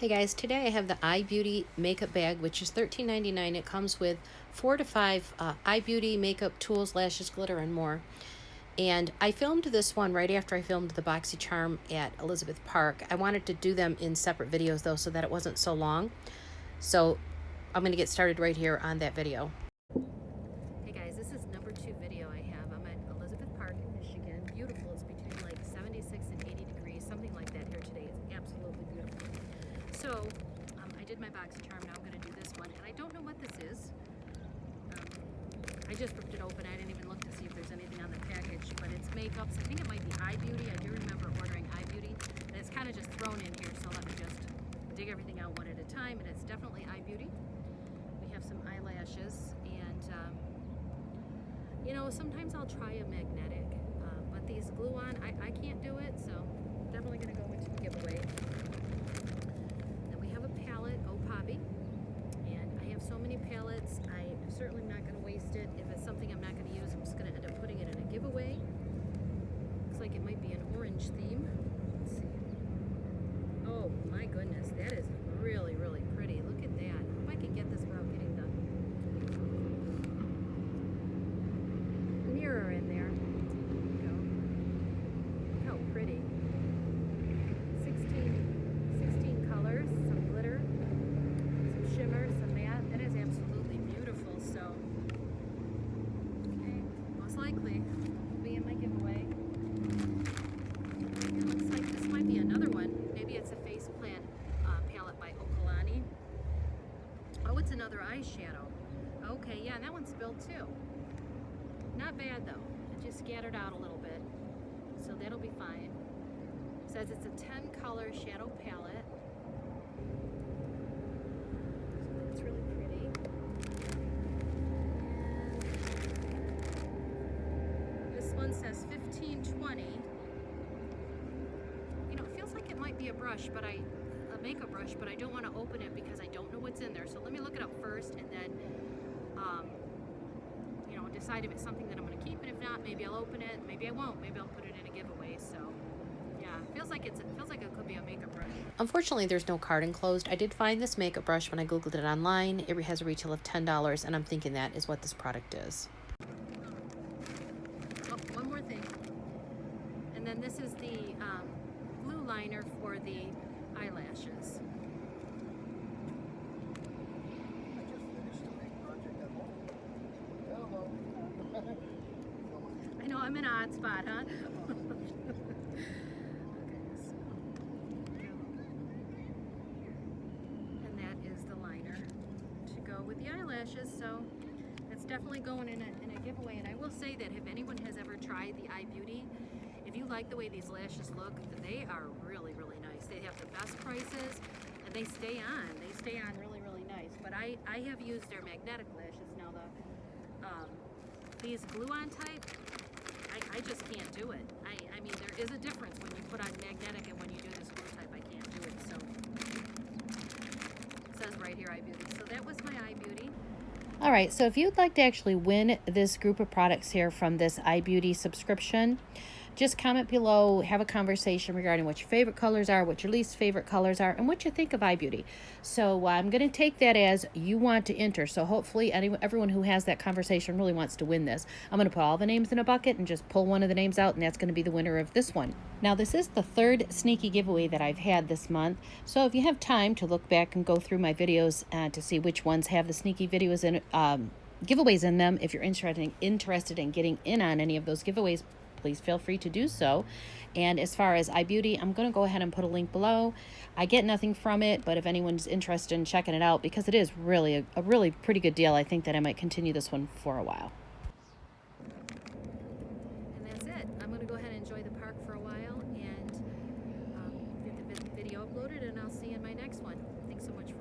Hey guys, today I have the EyeBeauty makeup bag, which is $13.99. It comes with 4 to 5 EyeBeauty makeup tools, lashes, glitter, and more. And I filmed this one right after I filmed the BoxyCharm at Elizabeth Park. I wanted to do them in separate videos though, so that it wasn't so long. So I'm going to get started right here on that video. Hey guys, this is number 2 video I have. I'm at Elizabeth Park in Michigan. Beautiful. It's between like 76 and 80 degrees, something like that here today. It's absolutely beautiful. So I did my BoxyCharm. Now I'm going to do this one, and I don't know what this is. I just ripped it open. I didn't even look to see if there's anything on the package, but it's makeups. I think it might be EyeBeauty. I do remember ordering EyeBeauty, and it's kind of just thrown in here, so let me just dig everything out one at a time, and it's definitely EyeBeauty. We have some eyelashes, and you know, sometimes I'll try a magnetic, but these glue-on, I can't do it, so definitely going to go into the giveaway. Then we have a palette, Oh Poppy, and I have so many palettes, I certainly am not going to waste it. If it's something I'm not going to use, I'm just going to end up putting it in a giveaway. Looks like it might be an orange theme. Let's see. Oh my goodness, that is really, really pretty. Look at that. I hope I can get this without getting the mirror in there. There we go. Look how pretty. 16 colors, some glitter, some shimmer, some matte. That is absolutely beautiful. So, okay, most likely will be in my giveaway. It looks like this might be another one. Maybe it's a face plan palette by Okolani. Oh, it's another eyeshadow. Okay, yeah, that one's spilled too. Not bad though. It just scattered out a little bit, so that'll be fine. It says it's a 10-color shadow palette. So that's really pretty. And this one says 1520. You know, it feels like it might be a brush, but a makeup brush, but I don't want to open it because I don't know what's in there. So let me look it up first, and then you know, decide if it's something that I'm going to keep, and if not, maybe I'll open it. Maybe I won't. Maybe I'll put it in a giveaway. So yeah, it feels like it could be a makeup brush. Unfortunately, there's no card enclosed. I did find this makeup brush when I googled it online. It has a retail of $10, and I'm thinking that is what this product is. Oh, one more thing, and then this is the glue liner for the eyelashes. I know I'm in an odd spot, huh? And that is the liner to go with the eyelashes, so that's definitely going in a giveaway. And I will say that if anyone has ever tried the EyeBeauty, if you like the way these lashes look, they are really, really nice. They have the best prices, and they stay on. They stay on really, really nice. But I have used their magnetic lashes. Now these glue-on type, I just can't do it. I mean, there is a difference when you put on magnetic and when you do this glue type. I can't do it. So it says right here EyeBeauty. So that was my EyeBeauty. All right, so if you'd like to actually win this group of products here from this EyeBeauty subscription, just comment below, have a conversation regarding what your favorite colors are, what your least favorite colors are, and what you think of EyeBeauty. So I'm going to take that as you want to enter. So hopefully everyone who has that conversation really wants to win this. I'm going to put all the names in a bucket and just pull one of the names out, and that's going to be the winner of this one. Now, this is the third sneaky giveaway that I've had this month. So if you have time to look back and go through my videos to see which ones have the sneaky videos in giveaways in them, if you're interested in getting in on any of those giveaways, please feel free to do so. And as far as EyeBeauty, I'm going to go ahead and put a link below. I get nothing from it, but if anyone's interested in checking it out, because it is really a really pretty good deal, I think that I might continue this one for a while. And that's it. I'm going to go ahead and enjoy the park for a while and get the video uploaded, and I'll see you in my next one. Thanks so much for